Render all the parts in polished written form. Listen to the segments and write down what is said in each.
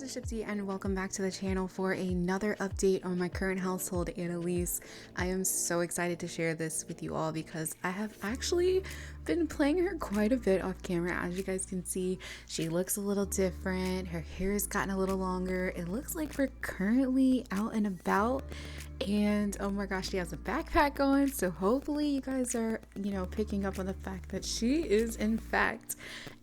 guys, it's Shiipty and welcome back to the channel for another update on my current household, Annalise. I am so excited to share this with you all because I have actually been playing her quite a bit off camera. As you guys can see, she looks a little different. Her hair has gotten a little longer. It looks like we're currently out and about. And oh my gosh, she has a backpack on, so hopefully you guys are, picking up on the fact that she is in fact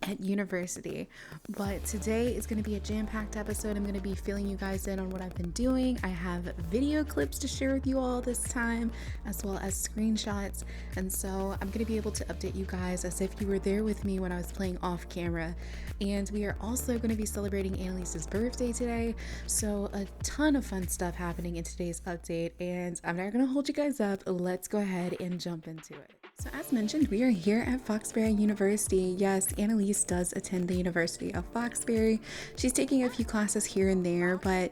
at university. But today is going to be a jam-packed episode. I'm going to be filling you guys in on what I've been doing. I have video clips to share with you all this time, as well as screenshots. And so I'm going to be able to update you guys as if you were there with me when I was playing off camera. And we are also going to be celebrating Annalise's birthday today. So a ton of fun stuff happening in today's update. And I'm not going to hold you guys up. Let's go ahead and jump into it. So as mentioned, we are here at Foxbury University. Yes, Annalise does attend the University of Foxbury. She's taking a few classes here and there, but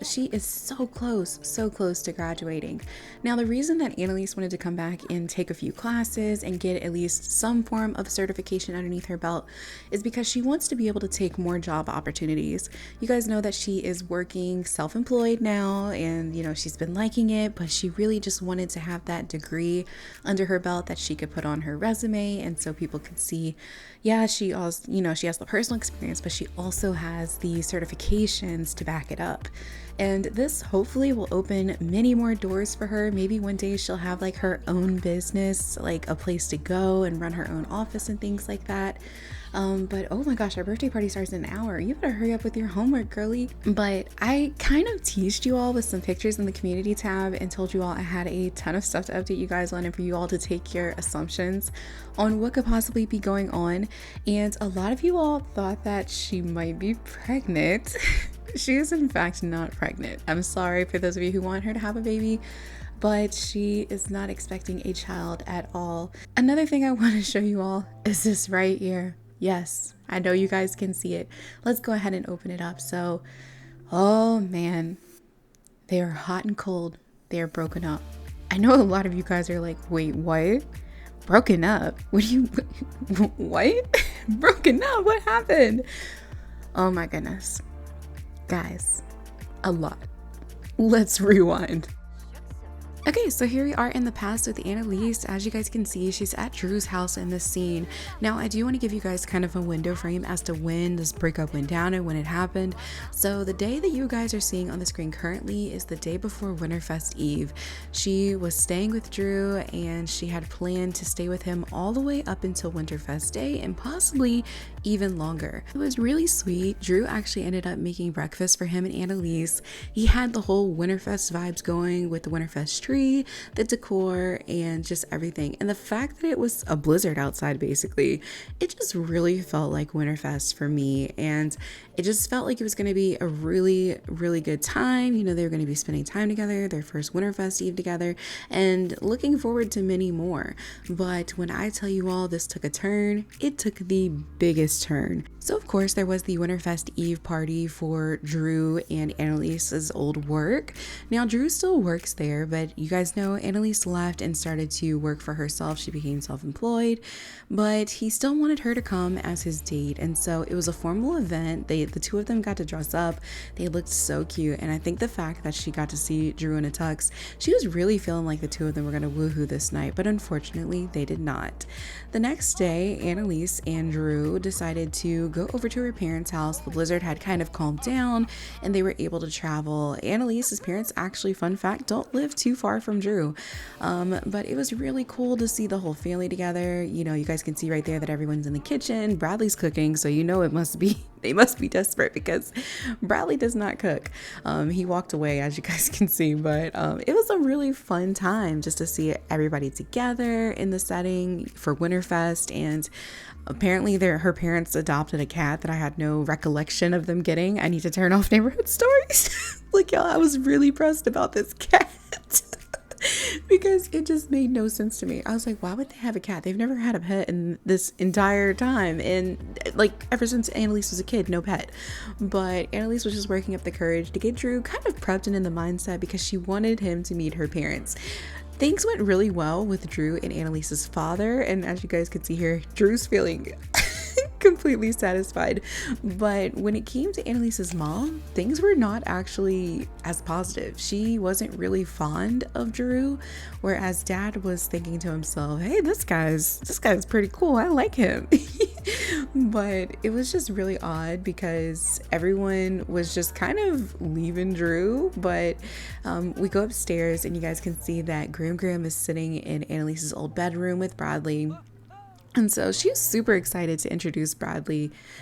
she is so close to graduating. Now, the reason that Annalise wanted to come back and take a few classes and get at least some form of certification underneath her belt is because she wants to be able to take more job opportunities. You guys know that she is working self-employed now, and she's been liking it, but she really just wanted to have that degree under her belt that she could put on her resume, and so people could see, she also, she has the personal experience, but she also has the certifications to back it up. And this hopefully will open many more doors for her. Maybe one day she'll have like her own business, like a place to go and run her own office and things like that. But oh my gosh, our birthday party starts in an hour. You better hurry up with your homework, girly. But I kind of teased you all with some pictures in the community tab and told you all I had a ton of stuff to update you guys on and for you all to take your assumptions on what could possibly be going on. And a lot of you all thought that she might be pregnant. She is in fact not pregnant. I'm sorry for those of you who want her to have a baby, but she is not expecting a child at all. Another thing I want to show you all is this right here. Yes, I know you guys can see it. Let's go ahead and open it up. So, oh man, they are hot and cold. They are broken up. I know a lot of you guys are like, wait, what? Broken up? What? Broken up? What happened? Oh my goodness. Guys, a lot. Let's rewind. Okay, so here we are in the past with Annalise. As you guys can see, she's at Drew's house in this scene. Now, I do want to give you guys kind of a window frame as to when this breakup went down and when it happened. So the day that you guys are seeing on the screen currently is the day before Winterfest Eve. She was staying with Drew and she had planned to stay with him all the way up until Winterfest Day and possibly even longer. It was really sweet. Drew actually ended up making breakfast for him and Annalise. He had the whole Winterfest vibes going with the Winterfest tree, the decor, and just everything. And the fact that it was a blizzard outside, basically, it just really felt like Winterfest for me. And it just felt like it was going to be a really, really good time. They were going to be spending time together, their first Winterfest Eve together, and looking forward to many more. But when I tell you all this took a turn, it took the biggest turn. So of course there was the Winterfest Eve party for Drew and Annalise's old work. Now Drew still works there, but you guys know Annalise left and started to work for herself. She became self-employed, but he still wanted her to come as his date. And so it was a formal event. The two of them got to dress up. They looked so cute. And I think the fact that she got to see Drew in a tux, she was really feeling like the two of them were going to woohoo this night, but unfortunately they did not. The next day, Annalise and Drew decided to go over to her parents' house. The blizzard had kind of calmed down and they were able to travel. Annalise's parents actually, fun fact, don't live too far from Drew. But it was really cool to see the whole family together. You guys can see right there that everyone's in the kitchen. Bradley's cooking, so it must be they must be desperate because Bradley does not cook. He walked away, as you guys can see, but it was a really fun time just to see everybody together in the setting for Winterfest. And apparently her parents adopted a cat that I had no recollection of them getting. I need to turn off neighborhood stories. Like, y'all, I was really pressed about this cat. Because it just made no sense to me. I was like, why would they have a cat? They've never had a pet in this entire time. And like ever since Annalise was a kid, no pet. But Annalise was just working up the courage to get Drew kind of prepped and in the mindset because she wanted him to meet her parents. Things went really well with Drew and Annalise's father. And as you guys can see here, Drew's feeling completely satisfied. But when it came to Annalise's mom, things were not actually as positive. She wasn't really fond of Drew, whereas dad was thinking to himself, hey, this guy's pretty cool, I like him. But it was just really odd because everyone was just kind of leaving Drew. But we go upstairs and you guys can see that Graham is sitting in Annalise's old bedroom with Bradley. And so she was super excited to introduce oh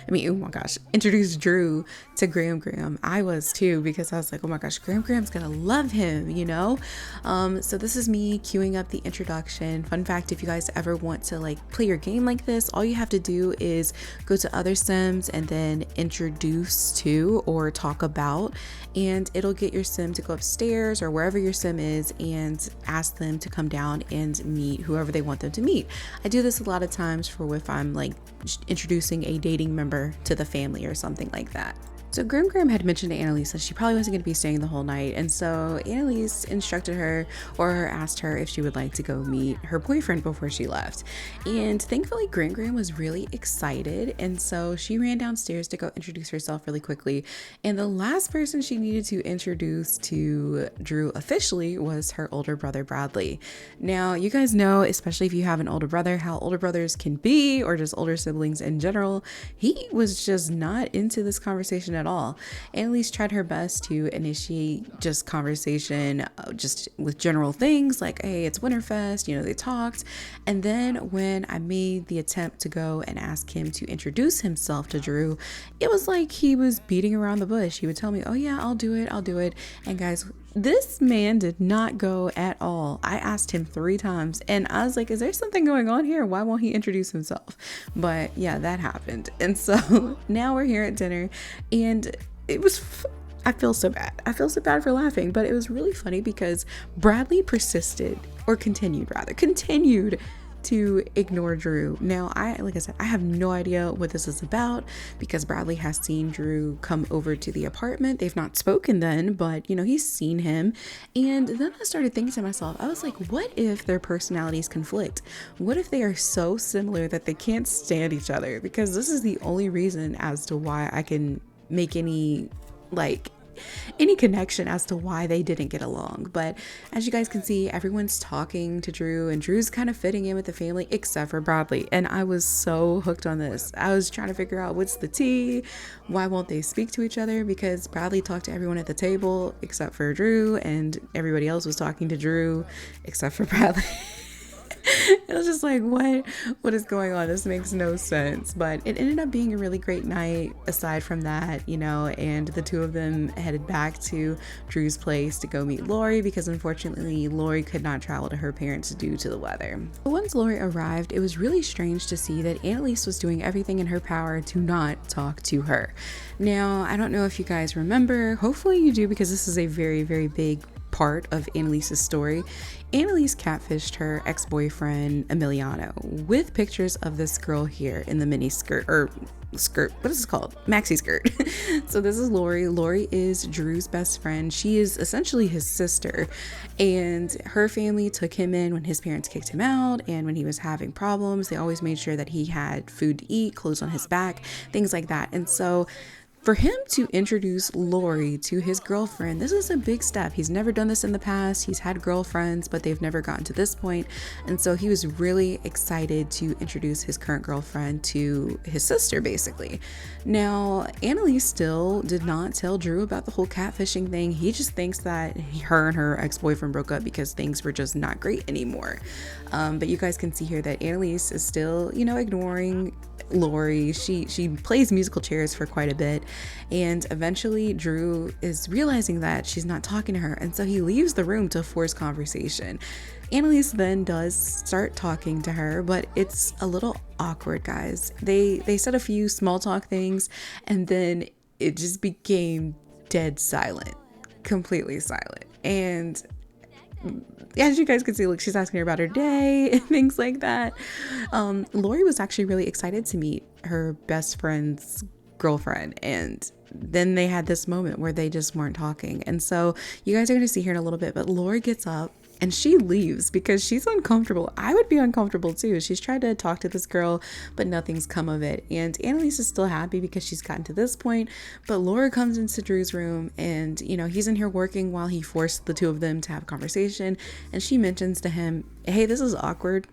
my gosh, introduce Drew to Graham. I was too, because I was like, oh my gosh, Graham's gonna love him, you know? So this is me queuing up the introduction. Fun fact, if you guys ever want to like play your game like this, all you have to do is go to other sims and then introduce to or talk about, and it'll get your sim to go upstairs or wherever your sim is and ask them to come down and meet whoever they want them to meet. I do this a lot of times for if I'm like introducing a dating member to the family or something like that. So Graham had mentioned to Annalise that she probably wasn't going to be staying the whole night, and so Annalise instructed her or asked her if she would like to go meet her boyfriend before she left. And thankfully Graham was really excited, and so she ran downstairs to go introduce herself really quickly. And the last person she needed to introduce to Drew officially was her older brother Bradley. Now you guys know, especially if you have an older brother, how older brothers can be, or just older siblings in general. He was just not into this conversation at all. Annalise tried her best to initiate just conversation just with general things like, hey, it's Winterfest, you know, they talked. And then when I made the attempt to go and ask him to introduce himself to Drew, it was like he was beating around the bush. He would tell me, oh yeah, I'll do it. And guys, this man did not go at all. I asked him 3 times and I was like, is there something going on here? Why won't he introduce himself? But yeah, that happened. And so now we're here at dinner, and it was I feel so bad. I feel so bad for laughing, but it was really funny because Bradley continued to ignore Drew. Now, like I said, I have no idea what this is about because Bradley has seen Drew come over to the apartment. They've not spoken then, but you know, he's seen him. And then I started thinking to myself, I was like, what if their personalities conflict? What if they are so similar that they can't stand each other? Because this is the only reason as to why I can make any connection as to why they didn't get along. But as you guys can see, everyone's talking to Drew and Drew's kind of fitting in with the family except for Bradley. And I was so hooked on this. I was trying to figure out what's the tea, why won't they speak to each other, because Bradley talked to everyone at the table except for Drew, and everybody else was talking to Drew except for Bradley. It was just like, what is going on? This makes no sense. But it ended up being a really great night aside from that, you know, and the two of them headed back to Drew's place to go meet Lori because unfortunately Lori could not travel to her parents due to the weather. But once Lori arrived, it was really strange to see that Annalise was doing everything in her power to not talk to her. Now, I don't know if you guys remember, hopefully you do because this is a very, very big part of Annalise's story. Annalise catfished her ex-boyfriend Emiliano with pictures of this girl here in the mini skirt, what is this called? Maxi skirt. So this is Lori. Lori is Drew's best friend. She is essentially his sister, and her family took him in when his parents kicked him out, and when he was having problems, they always made sure that he had food to eat, clothes on his back, things like that. And so for him to introduce Lori to his girlfriend, this is a big step. He's never done this in the past. He's had girlfriends, but they've never gotten to this point. And so he was really excited to introduce his current girlfriend to his sister, basically. Now, Annalise still did not tell Drew about the whole catfishing thing. He just thinks that her and her ex-boyfriend broke up because things were just not great anymore. But you guys can see here that Annalise is still, you know, ignoring Lori. She plays musical chairs for quite a bit, and eventually Drew is realizing that she's not talking to her, and so he leaves the room to force conversation. Annalise then does start talking to her, but it's a little awkward, guys. They said a few small talk things, and then it just became dead silent, completely silent. And as you guys can see, look, she's asking her about her day and things like that. Lori was actually really excited to meet her best friend's girlfriend, and then they had this moment where they just weren't talking. And so you guys are going to see here in a little bit, but Lori gets up and she leaves because she's uncomfortable. I would be uncomfortable too. She's tried to talk to this girl, but nothing's come of it. And Annalise is still happy because she's gotten to this point. But Laura comes into Drew's room, and he's in here working while he forced the two of them to have a conversation. And she mentions to him, hey, this is awkward.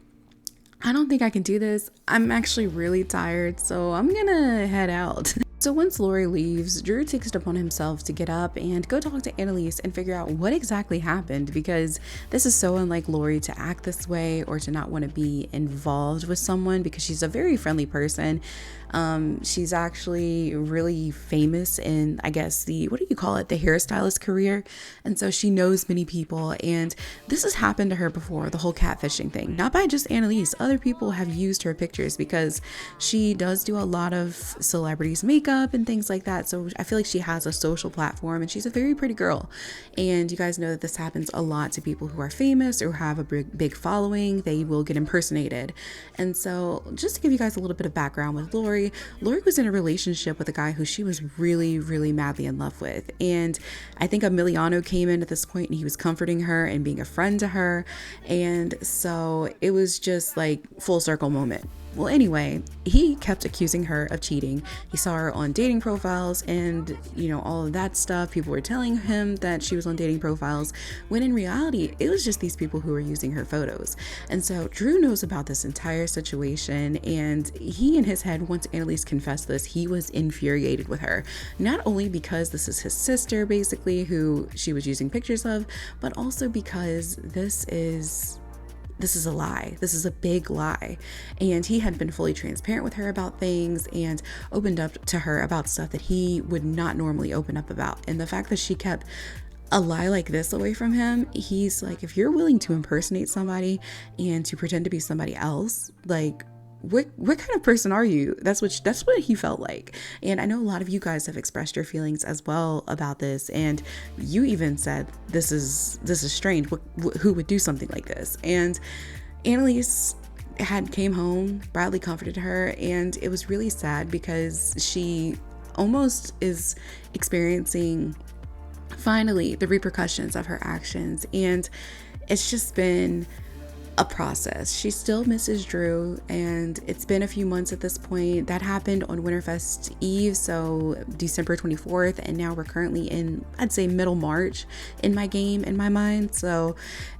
I don't think I can do this. I'm actually really tired, so I'm gonna head out. So once Lori leaves, Drew takes it upon himself to get up and go talk to Annalise and figure out what exactly happened, because this is so unlike Lori to act this way or to not want to be involved with someone, because she's a very friendly person. She's actually really famous in, I guess, the hairstylist career. And so she knows many people, and this has happened to her before, the whole catfishing thing, not by just Annalise. Other people have used her pictures because she does do a lot of celebrities' makeup and things like that. So I feel like she has a social platform, and she's a very pretty girl. And you guys know that this happens a lot to people who are famous or have a big following. They will get impersonated. And so just to give you guys a little bit of background with Lori was in a relationship with a guy who she was really, really madly in love with. And I think Emiliano came in at this point, and he was comforting her and being a friend to her. And so it was just like full circle moment. Well, anyway, he kept accusing her of cheating. He saw her on dating profiles and, all of that stuff. People were telling him that she was on dating profiles, when in reality, it was just these people who were using her photos. And so Drew knows about this entire situation, and he, in his head, once Annalise confessed this, he was infuriated with her. Not only because this is his sister, basically, who she was using pictures of, but also because this is a lie. This is a big lie. And he had been fully transparent with her about things and opened up to her about stuff that he would not normally open up about. And the fact that she kept a lie like this away from him, he's like, if you're willing to impersonate somebody and to pretend to be somebody else, like, what kind of person are you? That's what he felt like. And I know a lot of you guys have expressed your feelings as well about this, and you even said this is strange. Who would do something like this? And Annalise came home, Bradley comforted her, and it was really sad because she almost is experiencing finally the repercussions of her actions. And it's just been a process. She still misses Drew, and it's been a few months at this point. That happened on Winterfest Eve, so December 24th, and now we're currently in, I'd say, middle March in my mind. So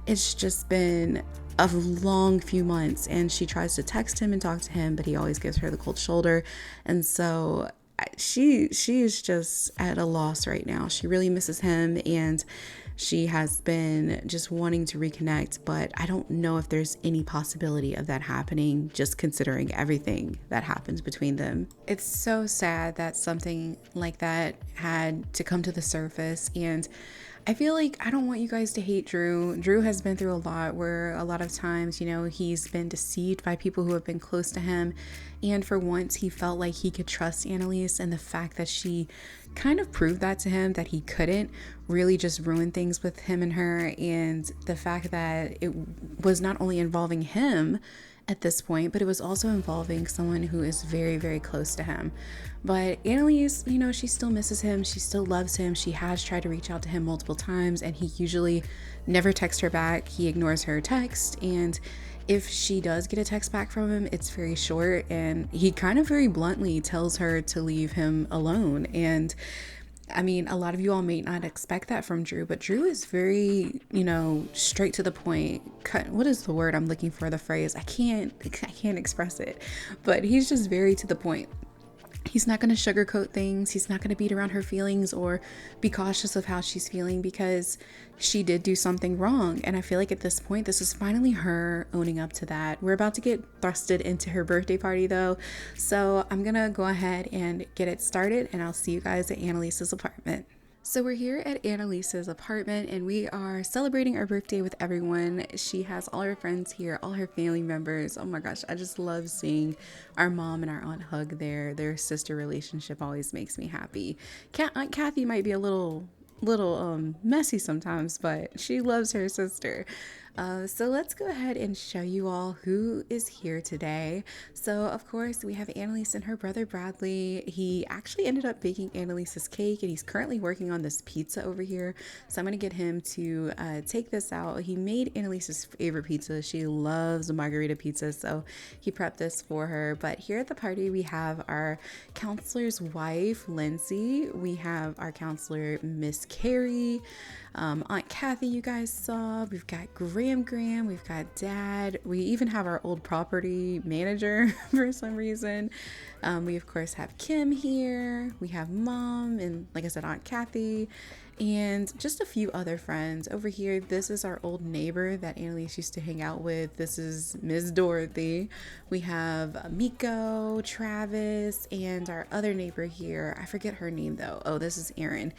it's just been a long few months, and she tries to text him and talk to him, but he always gives her the cold shoulder. And so she is just at a loss right now. She really misses him, and she has been just wanting to reconnect, but I don't know if there's any possibility of that happening, just considering everything that happens between them. It's so sad that something like that had to come to the surface, and I feel like I don't want you guys to hate Drew. Drew has been through a lot where a lot of times, he's been deceived by people who have been close to him. And for once, he felt like he could trust Annalise, and the fact that she kind of proved that to him, that he couldn't, really just ruined things with him and her. And the fact that it was not only involving him at this point, but it was also involving someone who is very, very close to him. But Annalise, she still misses him. She still loves him. She has tried to reach out to him multiple times, and he usually never texts her back. He ignores her text, and if she does get a text back from him, it's very short, and he kind of very bluntly tells her to leave him alone. And I mean, a lot of you all may not expect that from Drew, but Drew is very, straight to the point. What is the word I'm looking for? The phrase. I can't express it, but he's just very to the point. He's not going to sugarcoat things. He's not going to beat around her feelings or be cautious of how she's feeling, because she did do something wrong. And I feel like at this point, this is finally her owning up to that. We're about to get thrusted into her birthday party though. So I'm going to go ahead and get it started, and I'll see you guys at Annalise's apartment. So we're here at Annalise's apartment, and we are celebrating our birthday with everyone. She has all her friends here, all her family members. Oh my gosh, I just love seeing our mom and our aunt hug there. Their sister relationship always makes me happy. Aunt Kathy might be a little messy sometimes, but she loves her sister. So let's go ahead and show you all who is here today. So of course we have Annalise and her brother Bradley. He actually ended up baking Annalise's cake and he's currently working on this pizza over here. So I'm gonna get him to take this out. He made Annalise's favorite pizza. She loves margarita pizza, so he prepped this for her. But here at the party we have our counselor's wife, Lindsay. We have our counselor, Miss Carrie. Aunt Kathy, you guys saw. We've got Graham, we've got Dad. We even have our old property manager for some reason. We of course have Kim here. We have Mom and, like I said, Aunt Kathy, and just a few other friends over here. This is our old neighbor that Annalise used to hang out with. This is Ms. Dorothy. We have Miko, Travis, and our other neighbor here. I forget her name though. Oh, this is Erin.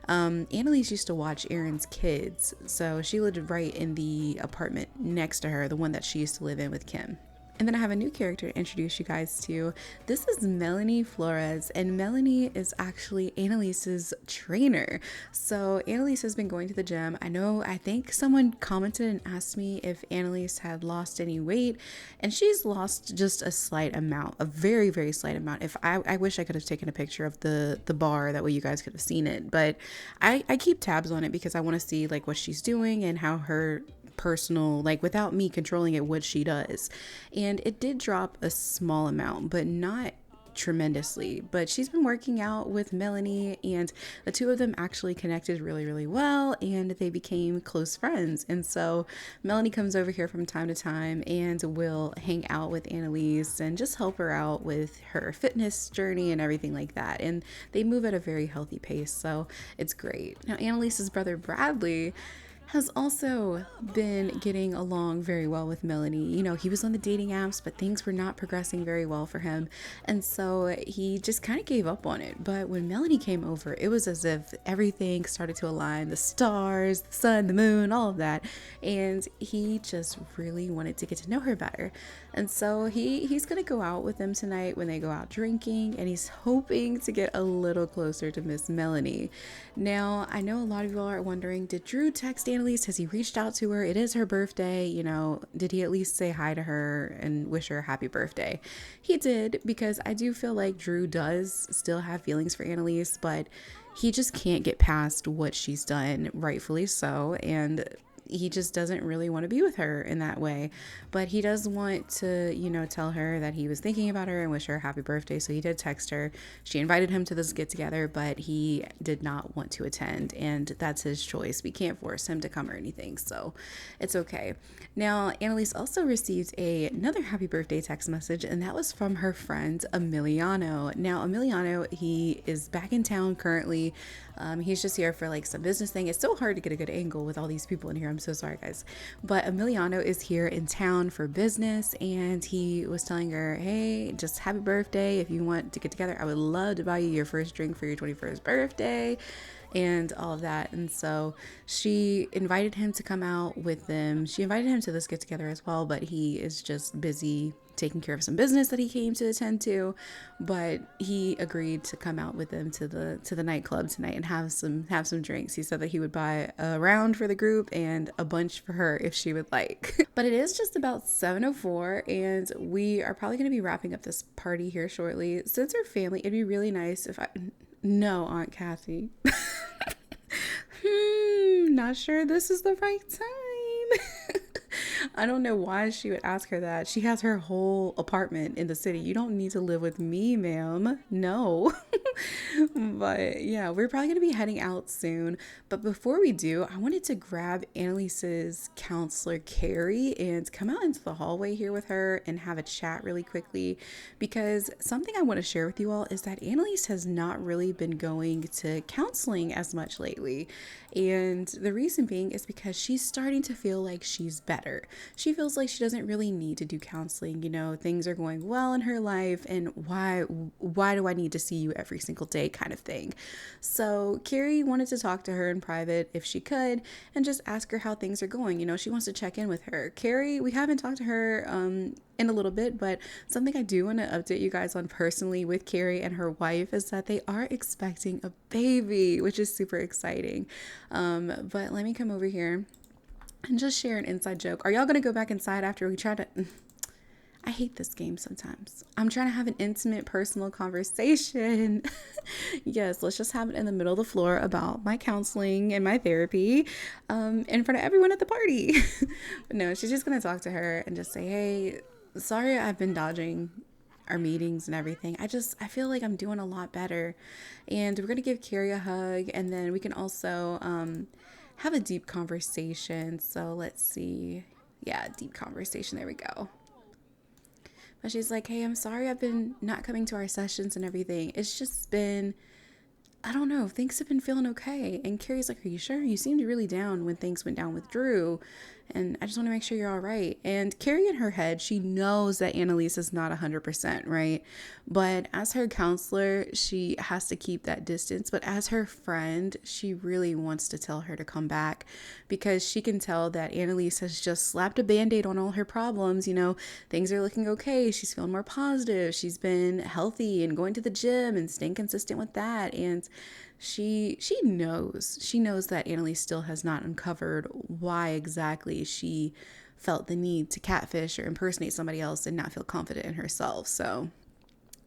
Annalise used to watch Erin's kids, so she lived right in the apartment next to her, the one that she used to live in with Kim. And then I have a new character to introduce you guys to. This is Melanie Flores, and Melanie is actually Annalise's trainer. So Annalise has been going to the gym. I think someone commented and asked me if Annalise had lost any weight, and she's lost just a slight amount, a very, very slight amount. If I wish I could have taken a picture of the bar, that way you guys could have seen it. But I keep tabs on it because I want to see like what she's doing and how her personal, like without me controlling it, what she does. And it did drop a small amount, but not tremendously. But she's been working out with Melanie, and the two of them actually connected really, really well, and they became close friends. And so Melanie comes over here from time to time and will hang out with Annalise and just help her out with her fitness journey and everything like that. And they move at a very healthy pace, so it's great. Now Annalise's brother Bradley has also been getting along very well with Melanie. You know, he was on the dating apps, but things were not progressing very well for him. And so he just kind of gave up on it. But when Melanie came over, it was as if everything started to align, the stars, the sun, the moon, all of that. And he just really wanted to get to know her better. And so he's going to go out with them tonight when they go out drinking, and he's hoping to get a little closer to Miss Melanie. Now, I know a lot of you all are wondering, did Drew text Annalise? Has he reached out to her? It is her birthday. You know, did he at least say hi to her and wish her a happy birthday? He did, because I do feel like Drew does still have feelings for Annalise, but he just can't get past what she's done, rightfully so. And he just doesn't really want to be with her in that way. But he does want to, you know, tell her that he was thinking about her and wish her a happy birthday. So he did text her. She invited him to this get together, but he did not want to attend, and that's his choice. We can't force him to come or anything, so it's okay. Now, Annalise also received another happy birthday text message, and that was from her friend Emiliano. Now, Emiliano, he is back in town currently. He's just here for like some business thing. It's so hard to get a good angle with all these people in here. I'm so sorry, guys. But Emiliano is here in town for business, and he was telling her, hey, just happy birthday. If you want to get together, I would love to buy you your first drink for your 21st birthday and all of that. And so she invited him to come out with them. She invited him to this get together as well, but he is just busy taking care of some business that he came to attend to. But he agreed to come out with them to the nightclub tonight and have some drinks. He said that he would buy a round for the group and a bunch for her if she would like. But it is just about 7:04, and we are probably going to be wrapping up this party here shortly. Since our family, it'd be really nice if no, Aunt Kathy. Not sure this is the right time. I don't know why she would ask her that. She has her whole apartment in the city. You don't need to live with me, ma'am. No. But yeah, we're probably going to be heading out soon. But before we do, I wanted to grab Annalise's counselor, Carrie, and come out into the hallway here with her and have a chat really quickly. Because something I want to share with you all is that Annalise has not really been going to counseling as much lately. And the reason being is because she's starting to feel like she's better. She feels like she doesn't really need to do counseling. You know, things are going well in her life, and why do I need to see you every single day kind of thing. So Carrie wanted to talk to her in private if she could and just ask her how things are going. You know, she wants to check in with her. Carrie, we haven't talked to her in a little bit, but something I do want to update you guys on personally with Carrie and her wife is that they are expecting a baby, which is super exciting. But let me come over here and just share an inside joke. Are y'all gonna go back inside after we try to? I hate this game sometimes. I'm trying to have an intimate, personal conversation. Yes, let's just have it in the middle of the floor about my counseling and my therapy in front of everyone at the party. But no, she's just going to talk to her and just say, hey, sorry I've been dodging our meetings and everything. I feel like I'm doing a lot better. And we're going to give Carrie a hug, and then we can also have a deep conversation. So let's see. Yeah, deep conversation. There we go. But she's like, hey, I'm sorry I've been not coming to our sessions and everything. It's just been, I don't know, things have been feeling okay. And Carrie's like, are you sure? You seemed really down when things went down with Drew. And I just want to make sure you're all right. And Carrie, in her head, she knows that Annalise is not 100%, right? But as her counselor, she has to keep that distance. But as her friend, she really wants to tell her to come back, because she can tell that Annalise has just slapped a Band-Aid on all her problems. You know, things are looking okay. She's feeling more positive. She's been healthy and going to the gym and staying consistent with that. And she knows that Annalise still has not uncovered why exactly she felt the need to catfish or impersonate somebody else and not feel confident in herself. So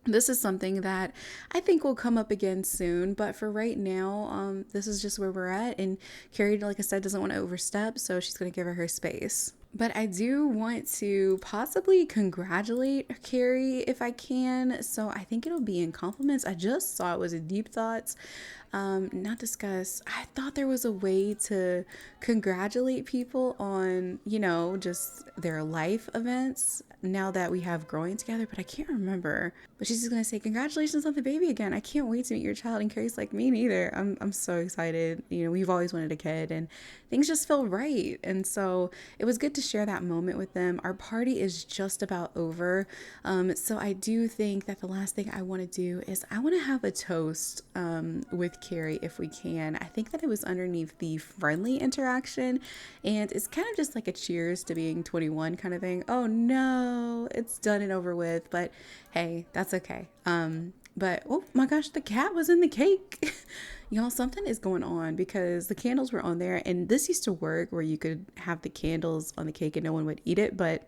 this is something that I think will come up again soon, but for right now, this is just where we're at. And Carrie, like I said, doesn't want to overstep, so she's going to give her space. But I do want to possibly congratulate Carrie if I can. So I think it'll be in compliments. I just saw it was a deep thoughts, not discuss. I thought there was a way to congratulate people on, you know, just their life events now that we have growing together, but I can't remember. But she's just gonna say, congratulations on the baby again. I can't wait to meet your child. And Carrie's like, me neither. I'm so excited. You know, we've always wanted a kid and things just feel right. And so it was good to share that moment with them. Our party is just about over. So I do think that the last thing I want to do is I want to have a toast with Carrie if we can. I think that it was underneath the friendly interaction, and it's kind of just like a cheers to being 21 kind of thing. Oh no, it's done and over with, but hey, that's okay. But oh my gosh, the cat was in the cake. Y'all, something is going on because the candles were on there, and this used to work where you could have the candles on the cake and no one would eat it. But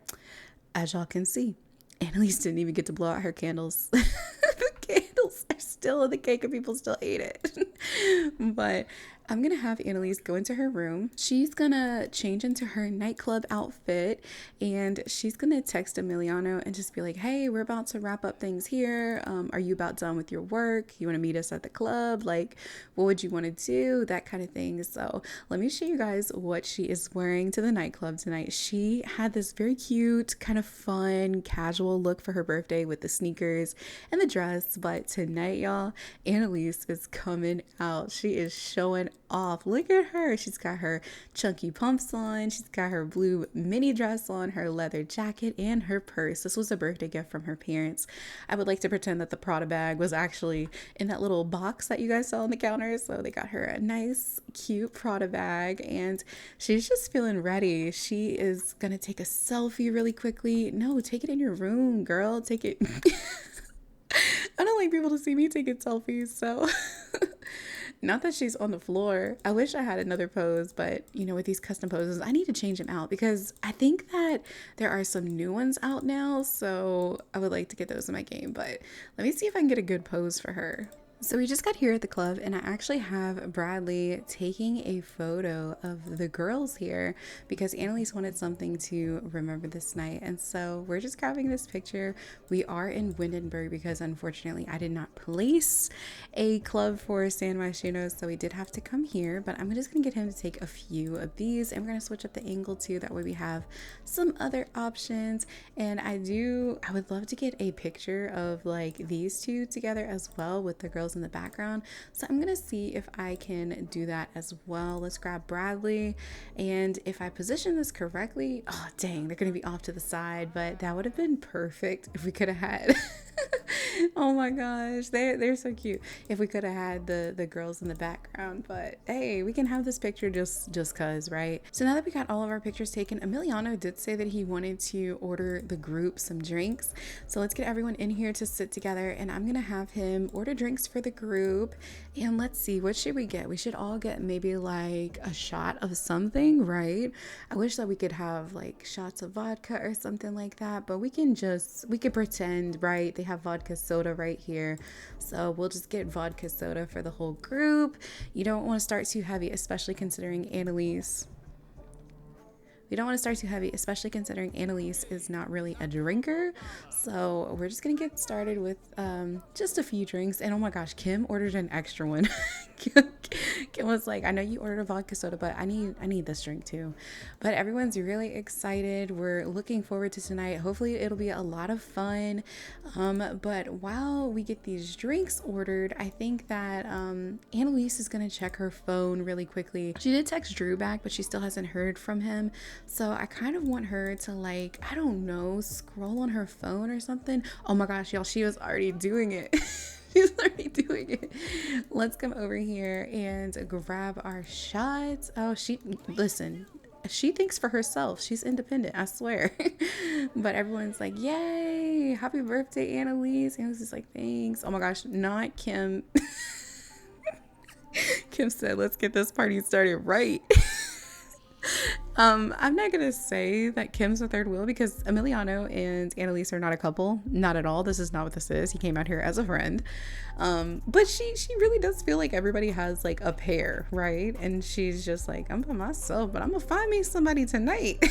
as y'all can see, Annalise didn't even get to blow out her candles. The candles are still in the cake and people still ate it. But I'm going to have Annalise go into her room. She's going to change into her nightclub outfit, and she's going to text Emiliano and just be like, hey, we're about to wrap up things here. Are you about done with your work? You want to meet us at the club? Like, what would you want to do? That kind of thing. So let me show you guys what she is wearing to the nightclub tonight. She had this very cute, kind of fun, casual look for her birthday with the sneakers and the dress. But tonight, y'all, Annalise is coming out. She is showing off. Look at her. She's got her chunky pumps on. She's got her blue mini dress on, her leather jacket, and her purse. This was a birthday gift from her parents. I would like to pretend that the Prada bag was actually in that little box that you guys saw on the counter. So they got her a nice, cute Prada bag, and she's just feeling ready. She is gonna take a selfie really quickly. No, take it in your room, girl. Take it. I don't like people to see me taking selfies, so not that she's on the floor. I wish I had another pose, but you know, with these custom poses, I need to change them out because I think that there are some new ones out now, so I would like to get those in my game. But let me see if I can get a good pose for her. So we just got here at the club, and I actually have Bradley taking a photo of the girls here because Annalise wanted something to remember this night. And so we're just grabbing this picture. We are in Windenburg because unfortunately I did not place a club for San Myshuno, so we did have to come here. But I'm just gonna get him to take a few of these, and we're gonna switch up the angle too. That way we have some other options. And I would love to get a picture of like these two together as well with the girls in the background. So I'm gonna see if I can do that as well. Let's grab Bradley, and if I position this correctly, oh dang, they're gonna be off to the side, but that would have been perfect if we could have had Oh my gosh, they're so cute. If we could have had the girls in the background, but hey, we can have this picture just cause, right? So now that we got all of our pictures taken, Emiliano did say that he wanted to order the group some drinks. So let's get everyone in here to sit together, and I'm gonna have him order drinks for the group. And let's see, what should we get? We should all get maybe like a shot of something, right? I wish that we could have like shots of vodka or something like that, but we could pretend, right? They have vodka soda right here. So we'll just get vodka soda for the whole group. You don't want to start too heavy, especially considering Annalise. We don't want to start too heavy, especially considering Annalise is not really a drinker. So we're just going to get started with just a few drinks. And oh my gosh, Kim ordered an extra one. Kim was like, I know you ordered a vodka soda, but I need this drink too. But everyone's really excited. We're looking forward to tonight. Hopefully it'll be a lot of fun. But while we get these drinks ordered, I think that Annalise is going to check her phone really quickly. She did text Drew back, but she still hasn't heard from him. So I kind of want her to, like, I don't know, scroll on her phone or something. Oh my gosh, y'all, she was already doing it. She's already doing it. Let's come over here and grab our shots. Oh, listen, she thinks for herself. She's independent, I swear. But everyone's like, yay, happy birthday, Annalise. Annalise is like, thanks. Oh my gosh, not Kim. Kim said, let's get this party started right. I'm not gonna say that Kim's the third wheel because Emiliano and Annalise are not a couple, not at all. This is not what this is. He came out here as a friend, but she really does feel like everybody has like a pair, right? And she's just like, I'm by myself, but I'm gonna find me somebody tonight.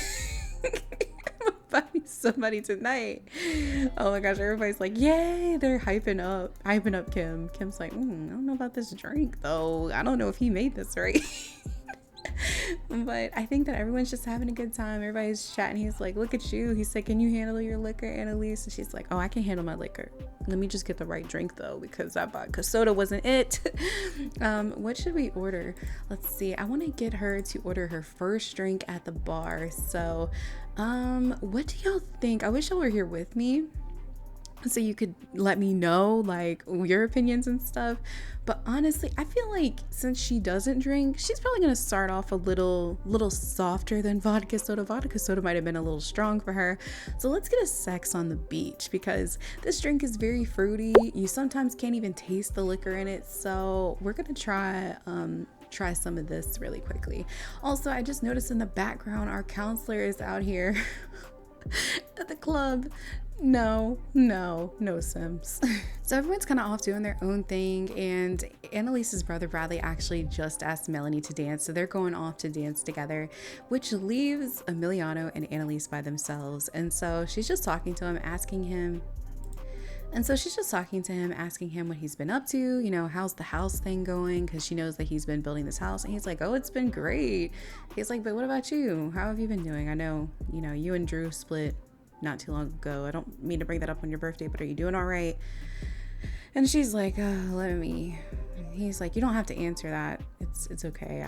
Find me somebody tonight. Oh my gosh, everybody's like, yay, they're hyping up Kim. Kim's like, I don't know about this drink though. I don't know if he made this right. But I think that everyone's just having a good time. Everybody's chatting. He's like, look at you. He said, can you handle your liquor, Annalise? And she's like, oh, I can handle my liquor. Let me just get the right drink though, because that vodka soda wasn't it. What should we order? Let's see. I want to get her to order her first drink at the bar. So what do y'all think? I wish y'all were here with me so you could let me know like your opinions and stuff. But honestly, I feel like since she doesn't drink, she's probably gonna start off a little softer than vodka soda. Vodka soda might have been a little strong for her. So let's get a sex on the beach, because this drink is very fruity. You sometimes can't even taste the liquor in it. So we're gonna try some of this really quickly. Also, I just noticed in the background our counselor is out here at the club. No Sims. So everyone's kind of off doing their own thing, and Annalise's brother Bradley actually just asked Melanie to dance, so they're going off to dance together, which leaves Emiliano and Annalise by themselves. And so she's just talking to him, asking him what he's been up to, you know, how's the house thing going, because she knows that he's been building this house. And he's like, oh, it's been great. He's like, but what about you? How have you been doing? I know, you know, you and Drew split not too long ago. I don't mean to bring that up on your birthday, but are you doing all right? And she's like, he's like, you don't have to answer that. It's okay.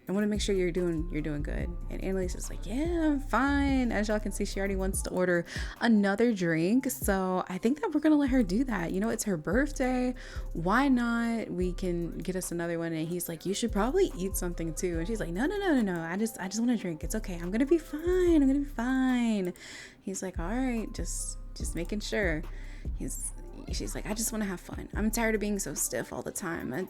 I want to make sure you're doing good. And Annalise is like, yeah, I'm fine. As y'all can see, she already wants to order another drink. So I think that we're going to let her do that. You know, it's her birthday. Why not? We can get us another one. And he's like, you should probably eat something too. And she's like, no. I just want to drink. It's okay. I'm going to be fine. He's like, all right, just making sure. She's like, I just want to have fun. I'm tired of being so stiff all the time.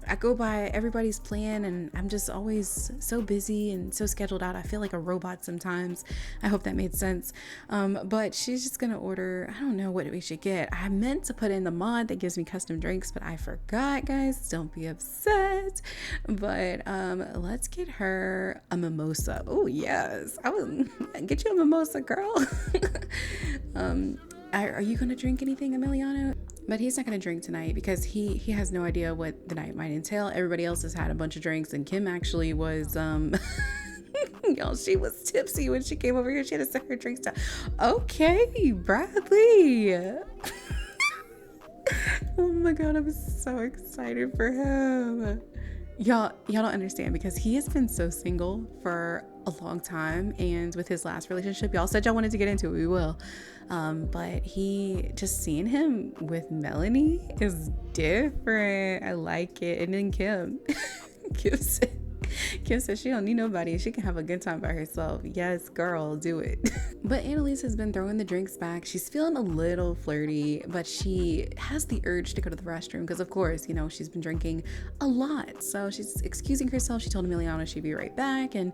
I go by everybody's plan, and I'm just always so busy and so scheduled out. I feel like a robot sometimes. I hope that made sense. But she's just gonna order, I don't know what we should get. I meant to put in the mod that gives me custom drinks, but I forgot, guys. Don't be upset. But let's get her a mimosa. Oh yes, I will get you a mimosa, girl. Are you going to drink anything, Emiliano? But he's not going to drink tonight because he has no idea what the night might entail. Everybody else has had a bunch of drinks, and Kim actually was, y'all, she was tipsy when she came over here. She had to set her drinks down. Okay, Bradley. Oh my God, I'm so excited for him. Y'all don't understand because he has been so single for a long time, and with his last relationship, y'all said y'all wanted to get into it, we will. But he, just seeing him with Melanie is different. I like it. And then Kim, Kim said, Kim said she don't need nobody. She can have a good time by herself. Yes, girl, do it. But Annalise has been throwing the drinks back. She's feeling a little flirty, but she has the urge to go to the restroom because, of course, you know, she's been drinking a lot. So she's excusing herself. She told Emiliano she'd be right back, and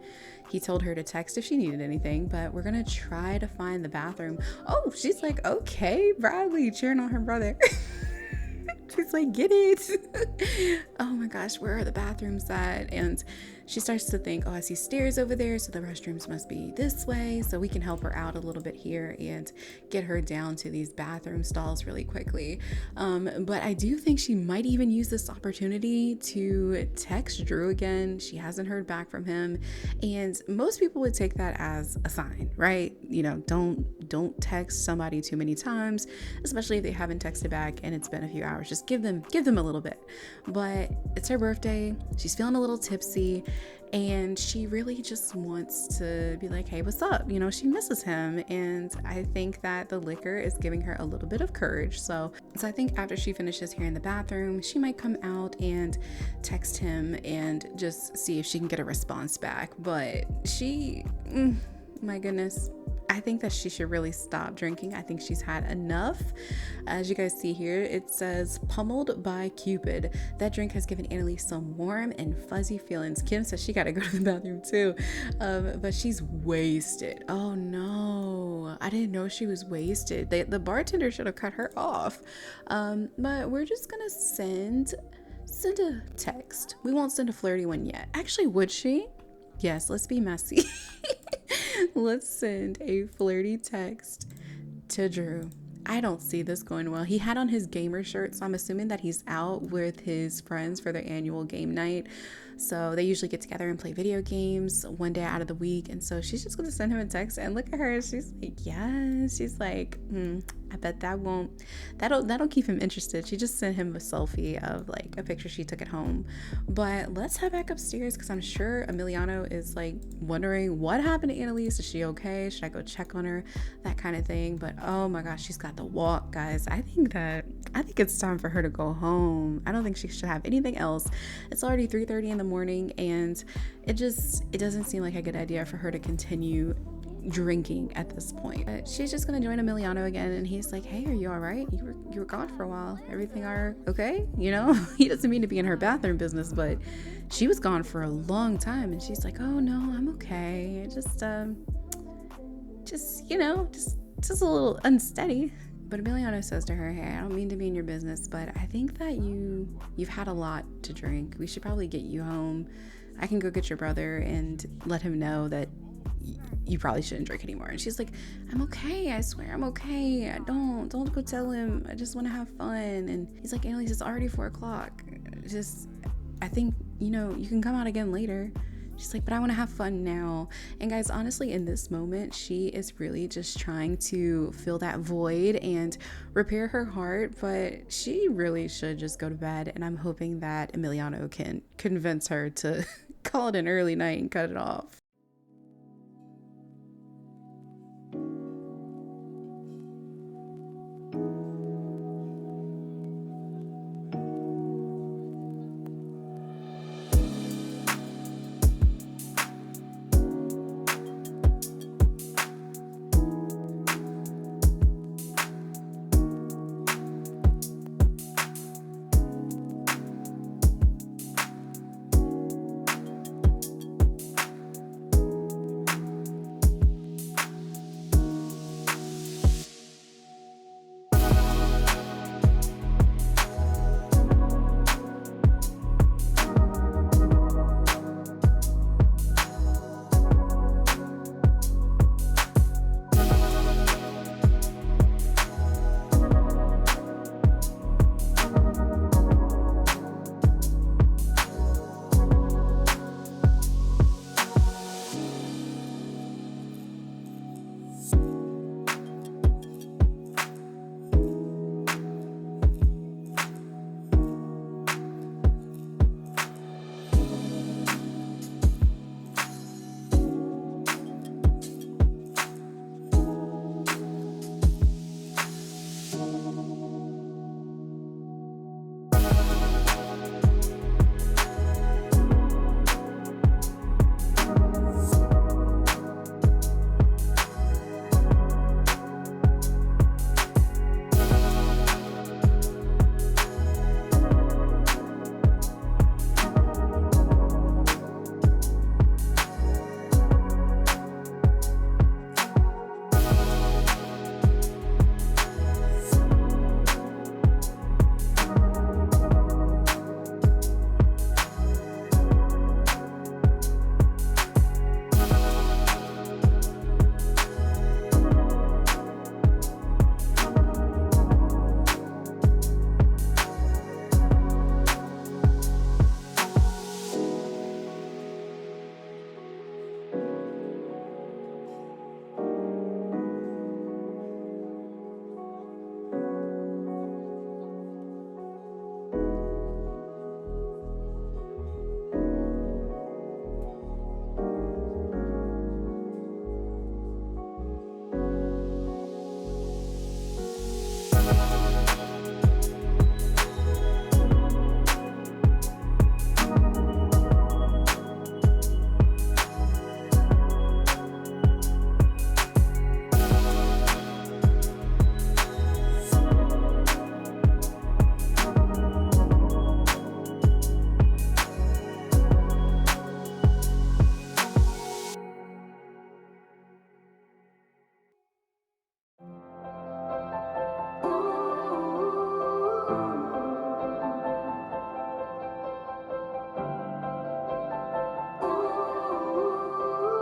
he told her to text if she needed anything. But we're going to try to find the bathroom. Oh, she's like, okay, Bradley, cheering on her brother. She's like, get it. Oh my gosh, where are the bathrooms at? And she starts to think, oh, I see stairs over there, so the restrooms must be this way. So we can help her out a little bit here and get her down to these bathroom stalls really quickly. But I do think she might even use this opportunity to text Drew again. She hasn't heard back from him. And most people would take that as a sign, right? You know, don't text somebody too many times, especially if they haven't texted back and it's been a few hours. Just give them a little bit. But it's her birthday. She's feeling a little tipsy, and she really just wants to be like, hey, what's up? You know, she misses him. And I think that the liquor is giving her a little bit of courage. So I think after she finishes here in the bathroom, she might come out and text him and just see if she can get a response back. But my goodness, I think that she should really stop drinking. I think she's had enough. As you guys see here, it says pummeled by Cupid. That drink has given Annalise some warm and fuzzy feelings. Kim says she gotta go to the bathroom too, but she's wasted. Oh no, I didn't know she was wasted. The bartender should have cut her off. But we're just gonna send a text. We won't send a flirty one yet. Actually, would she? Yes, let's be messy. Let's send a flirty text to Drew. I don't see this going well. He had on his gamer shirt, so I'm assuming that he's out with his friends for their annual game night. So they usually get together and play video games one day out of the week. And so she's just going to send him a text, and look at her. She's like, yes. She's like, I bet that'll keep him interested. She just sent him a selfie of like a picture she took at home. But let's head back upstairs because I'm sure Emiliano is like wondering what happened to Annalise. Is she okay? Should I go check on her? That kind of thing. But oh my gosh, she's got the walk, guys. I think it's time for her to go home. I don't think she should have anything else. It's already 3:30 in the morning, and it doesn't seem like a good idea for her to continue drinking at this point. But she's just gonna join Emiliano again, and he's like, hey, are you all right? You were gone for a while. Everything are okay? You know, he doesn't mean to be in her bathroom business, but she was gone for a long time, and she's like, oh no, I'm okay. Just a little unsteady. But Emiliano says to her, hey, I don't mean to be in your business, but I think that you've had a lot to drink. We should probably get you home. I can go get your brother and let him know that you probably shouldn't drink anymore. And she's like, I'm okay. I swear I'm okay. Don't go tell him. I just want to have fun. And he's like, Annalise, it's already 4:00. I think, you can come out again later. She's like, but I want to have fun now. And guys, honestly, in this moment, she is really just trying to fill that void and repair her heart, but she really should just go to bed. And I'm hoping that Emiliano can convince her to call it an early night and cut it off.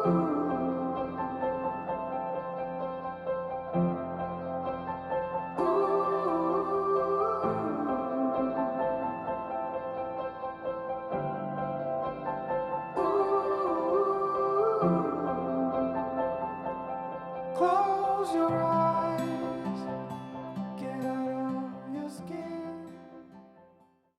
Close your eyes, get out of your skin.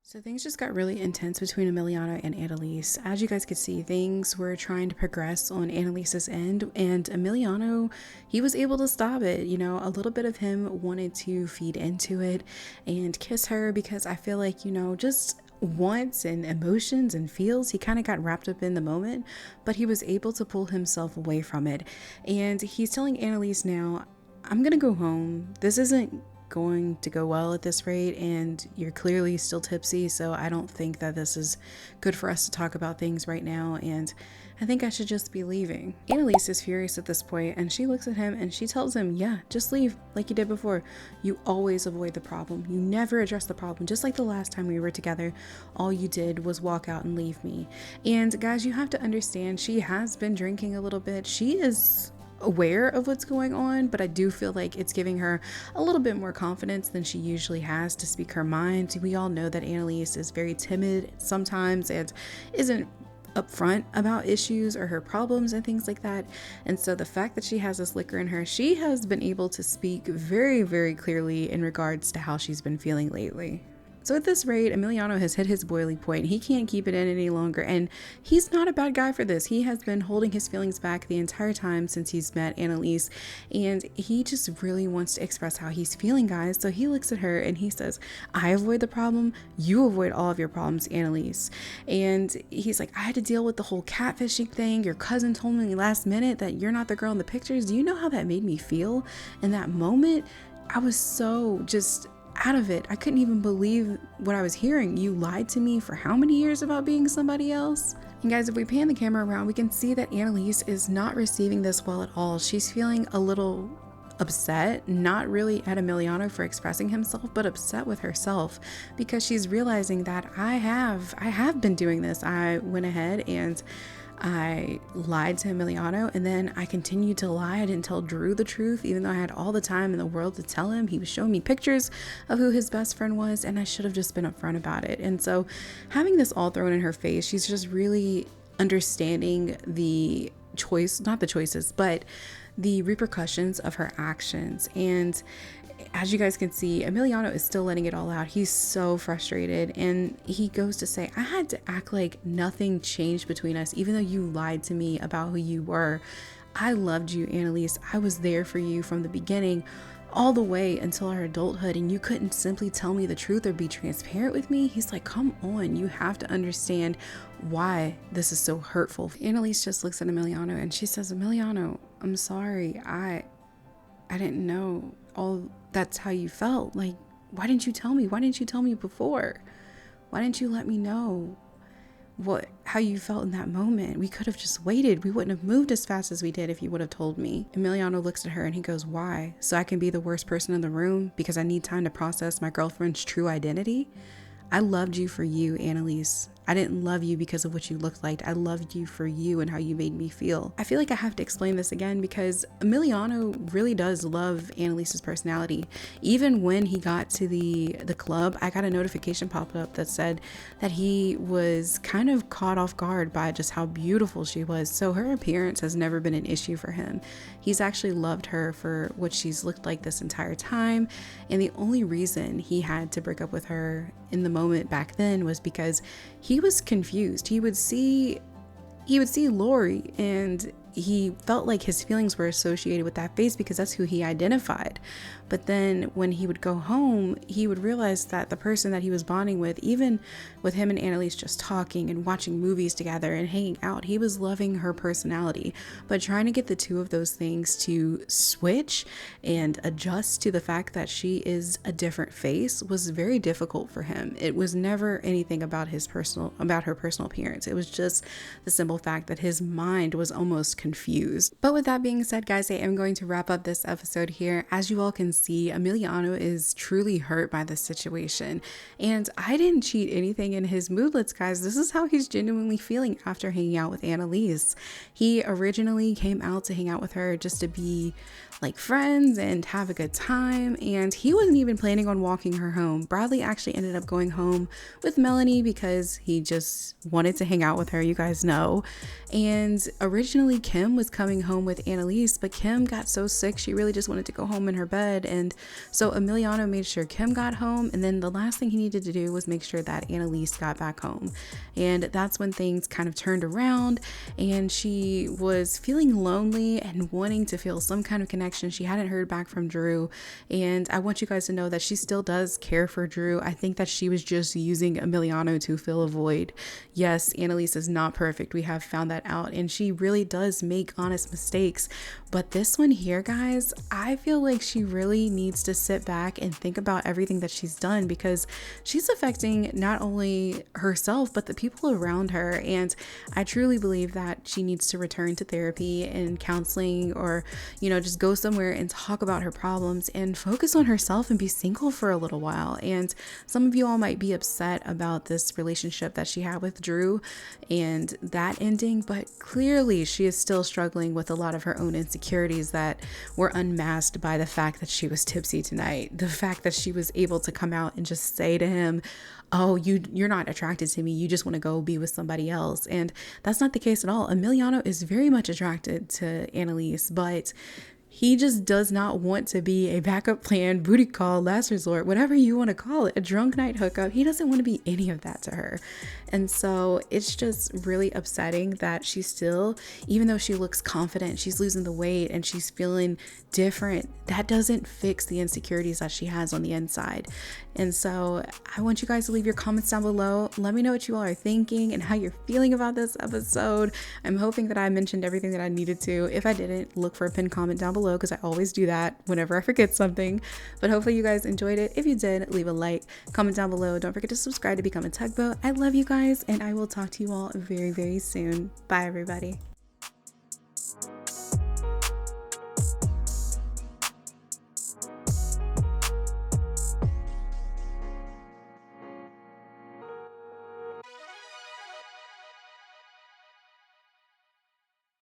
So things just got really intense between Emiliano and Annalise. As you guys could see, things were trying to progress on Annalise's end, and Emiliano, he was able to stop it. You know, a little bit of him wanted to feed into it and kiss her because I feel like, you know, just wants and emotions and feels, he kind of got wrapped up in the moment, but he was able to pull himself away from it. And he's telling Annalise now, I'm gonna go home. This isn't going to go well at this rate, and you're clearly still tipsy, so I don't think that this is good for us to talk about things right now, and I think I should just be leaving. Annalise is furious at this point, and she looks at him and she tells him, yeah, just leave like you did before. You always avoid the problem. You never address the problem. Just like the last time we were together, all you did was walk out and leave me. And guys, you have to understand, she has been drinking a little bit. She is aware of what's going on, but I do feel like it's giving her a little bit more confidence than she usually has to speak her mind. We all know that Annalise is very timid sometimes and isn't upfront about issues or her problems and things like that. And so the fact that she has this liquor in her, she has been able to speak very, very clearly in regards to how she's been feeling lately. So at this rate, Emiliano has hit his boiling point. He can't keep it in any longer, and he's not a bad guy for this. He has been holding his feelings back the entire time since he's met Annalise, and he just really wants to express how he's feeling, guys. So he looks at her and he says, I avoid the problem, you avoid all of your problems, Annalise. And he's like, I had to deal with the whole catfishing thing. Your cousin told me last minute that you're not the girl in the pictures. Do you know how that made me feel in that moment? I was so just out of it. I couldn't even believe what I was hearing. You lied to me for how many years about being somebody else? And guys, if we pan the camera around, we can see that Annalise is not receiving this well at all. She's feeling a little upset, not really at Emiliano for expressing himself, but upset with herself because she's realizing that I have been doing this. I went ahead and I lied to Emiliano, and then I continued to lie. I didn't tell Drew the truth, even though I had all the time in the world to tell him. He was showing me pictures of who his best friend was, and I should have just been upfront about it. And so having this all thrown in her face, she's just really understanding the choice, not the choices, but the repercussions of her actions. And as you guys can see, Emiliano is still letting it all out. He's so frustrated, and he goes to say, I had to act like nothing changed between us, even though you lied to me about who you were. I loved you, Annalise. I was there for you from the beginning all the way until our adulthood, and you couldn't simply tell me the truth or be transparent with me. He's like, come on, you have to understand why this is so hurtful. Annalise just looks at Emiliano and she says, Emiliano, I'm sorry. I didn't know all that's how you felt. Like, why didn't you tell me? Why didn't you tell me before? Why didn't you let me know how you felt in that moment? We could have just waited. We wouldn't have moved as fast as we did if you would have told me. Emiliano looks at her and he goes, why? So I can be the worst person in the room because I need time to process my girlfriend's true identity? I loved you for you, Annalise. I didn't love you because of what you looked like. I loved you for you and how you made me feel. I feel like I have to explain this again because Emiliano really does love Annalise's personality. Even when he got to the club, I got a notification pop up that said that he was kind of caught off guard by just how beautiful she was. So her appearance has never been an issue for him. He's actually loved her for what she's looked like this entire time. And the only reason he had to break up with her in the moment back then was because he was confused. He would see Lori and he felt like his feelings were associated with that face because that's who he identified. But then when he would go home, he would realize that the person that he was bonding with, even with him and Annalise just talking and watching movies together and hanging out, he was loving her personality. But trying to get the two of those things to switch and adjust to the fact that she is a different face was very difficult for him. It was never anything about her personal appearance. It was just the simple fact that his mind was almost confused. But with that being said, guys, I am going to wrap up this episode here. As you all can see, Emiliano is truly hurt by this situation. And I didn't cheat anything in his moodlets, guys. This is how he's genuinely feeling after hanging out with Annalise. He originally came out to hang out with her just to be like friends and have a good time, and he wasn't even planning on walking her home. Bradley actually ended up going home with Melanie because he just wanted to hang out with her, you guys know. And originally Kim was coming home with Annalise, but Kim got so sick she really just wanted to go home in her bed, and so Emiliano made sure Kim got home, and then the last thing he needed to do was make sure that Annalise got back home. And that's when things kind of turned around, and she was feeling lonely and wanting to feel some kind of connection. She hadn't heard back from Drew, and I want you guys to know that she still does care for Drew. I think that she was just using Emiliano to fill a void. Yes, Annalise is not perfect. We have found that out, and she really does make honest mistakes. But this one here, guys, I feel like she really needs to sit back and think about everything that she's done, because she's affecting not only herself, but the people around her. And I truly believe that she needs to return to therapy and counseling, or, you know, just go somewhere and talk about her problems and focus on herself and be single for a little while. And some of you all might be upset about this relationship that she had with Drew and that ending, but clearly she is still struggling with a lot of her own insecurities that were unmasked by the fact that she was tipsy tonight. The fact that she was able to come out and just say to him, oh, you're not attracted to me, you just want to go be with somebody else. And that's not the case at all. Emiliano is very much attracted to Annalise, but he just does not want to be a backup plan, booty call, last resort, whatever you want to call it, a drunk night hookup. He doesn't want to be any of that to her. And so it's just really upsetting that she still, even though she looks confident, she's losing the weight and she's feeling different, that doesn't fix the insecurities that she has on the inside. And so I want you guys to leave your comments down below. Let me know what you all are thinking and how you're feeling about this episode. I'm hoping that I mentioned everything that I needed to. If I didn't, look for a pinned comment down below, because I always do that whenever I forget something. But hopefully you guys enjoyed it. If you did, leave a like, comment down below. Don't forget to subscribe to become a tugboat. I love you guys, and I will talk to you all very, very soon. Bye, everybody.